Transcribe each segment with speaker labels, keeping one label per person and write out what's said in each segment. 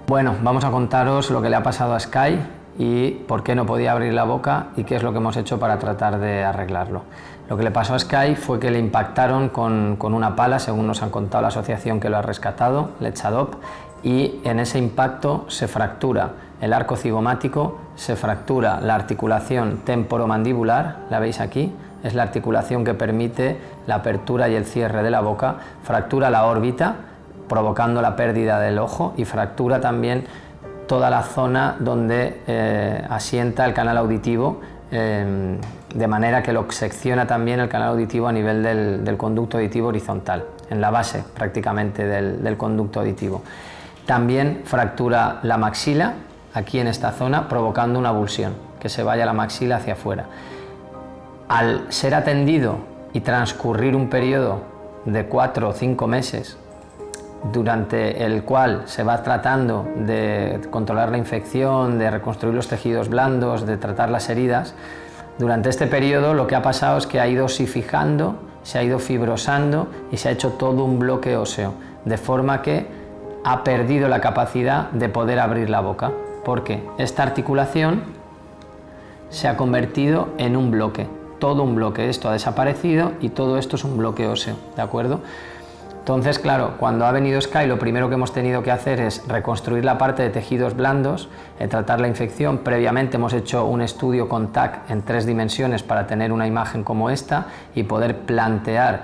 Speaker 1: Bueno, vamos a contaros lo que le ha pasado a Sky y por qué no podía abrir la boca y qué es lo que hemos hecho para tratar de arreglarlo. Lo que le pasó a Sky fue que le impactaron con una pala, según nos han contado la asociación que lo ha rescatado, Let's Adopt, y en ese impacto se fractura el arco cigomático, se fractura la articulación temporomandibular, la veis aquí, es la articulación que permite la apertura y el cierre de la boca, fractura la órbita, provocando la pérdida del ojo, y fractura también toda la zona donde asienta el canal auditivo, de manera que lo secciona también el canal auditivo a nivel del conducto auditivo horizontal, en la base prácticamente del conducto auditivo. También fractura la maxila, aquí en esta zona, provocando una avulsión, que se vaya la maxila hacia afuera. Al ser atendido y transcurrir un periodo de 4 o 5 meses, durante el cual se va tratando de controlar la infección, de reconstruir los tejidos blandos, de tratar las heridas, durante este periodo lo que ha pasado es que ha ido osifijando, se ha ido fibrosando y se ha hecho todo un bloque óseo, de forma que ha perdido la capacidad de poder abrir la boca, porque esta articulación se ha convertido en un bloque, todo un bloque, esto ha desaparecido y todo esto es un bloque óseo, ¿de acuerdo? Entonces, claro, cuando ha venido Sky, lo primero que hemos tenido que hacer es reconstruir la parte de tejidos blandos, tratar la infección. Previamente hemos hecho un estudio con TAC en 3 dimensiones para tener una imagen como esta y poder plantear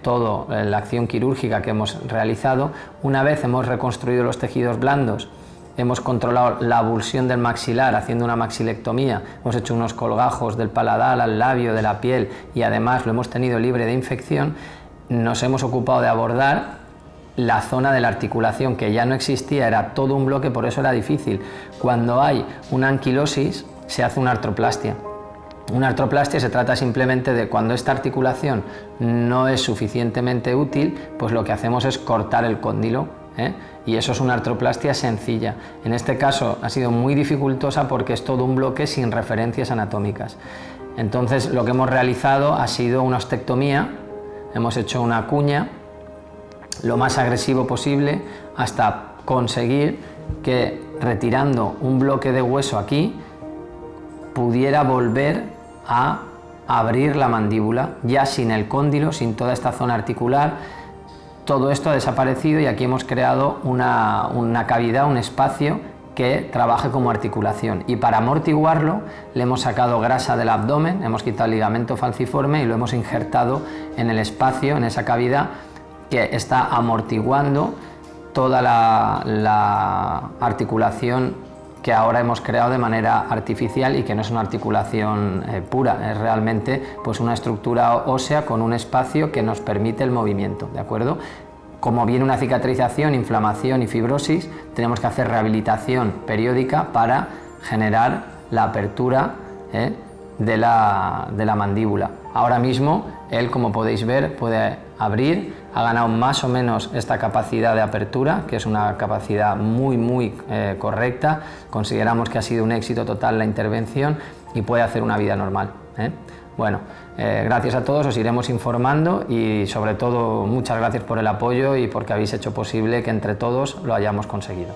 Speaker 1: toda la acción quirúrgica que hemos realizado. Una vez hemos reconstruido los tejidos blandos, hemos controlado la avulsión del maxilar haciendo una maxilectomía, hemos hecho unos colgajos del paladar al labio, de la piel, y además lo hemos tenido libre de infección. Nos hemos ocupado de abordar la zona de la articulación, que ya no existía, era todo un bloque, por eso era difícil. Cuando hay una anquilosis se hace una artroplastia. Una artroplastia se trata simplemente de cuando esta articulación no es suficientemente útil, pues lo que hacemos es cortar el cóndilo, y eso es una artroplastia sencilla. En este caso ha sido muy dificultosa porque es todo un bloque sin referencias anatómicas. Entonces lo que hemos realizado ha sido una ostectomía. Hemos hecho una cuña lo más agresivo posible hasta conseguir que, retirando un bloque de hueso aquí, pudiera volver a abrir la mandíbula, ya sin el cóndilo, sin toda esta zona articular. Todo esto ha desaparecido y aquí hemos creado una cavidad, un espacio que trabaje como articulación, y para amortiguarlo le hemos sacado grasa del abdomen, hemos quitado el ligamento falciforme y lo hemos injertado en el espacio, en esa cavidad que está amortiguando toda la articulación que ahora hemos creado de manera artificial y que no es una articulación pura, es realmente pues una estructura ósea con un espacio que nos permite el movimiento, ¿de acuerdo? Como viene una cicatrización, inflamación y fibrosis, tenemos que hacer rehabilitación periódica para generar la apertura de la mandíbula. Ahora mismo él, como podéis ver, puede abrir, ha ganado más o menos esta capacidad de apertura, que es una capacidad muy correcta. Consideramos que ha sido un éxito total la intervención y puede hacer una vida normal. Bueno, gracias a todos, os iremos informando y sobre todo muchas gracias por el apoyo y porque habéis hecho posible que entre todos lo hayamos conseguido.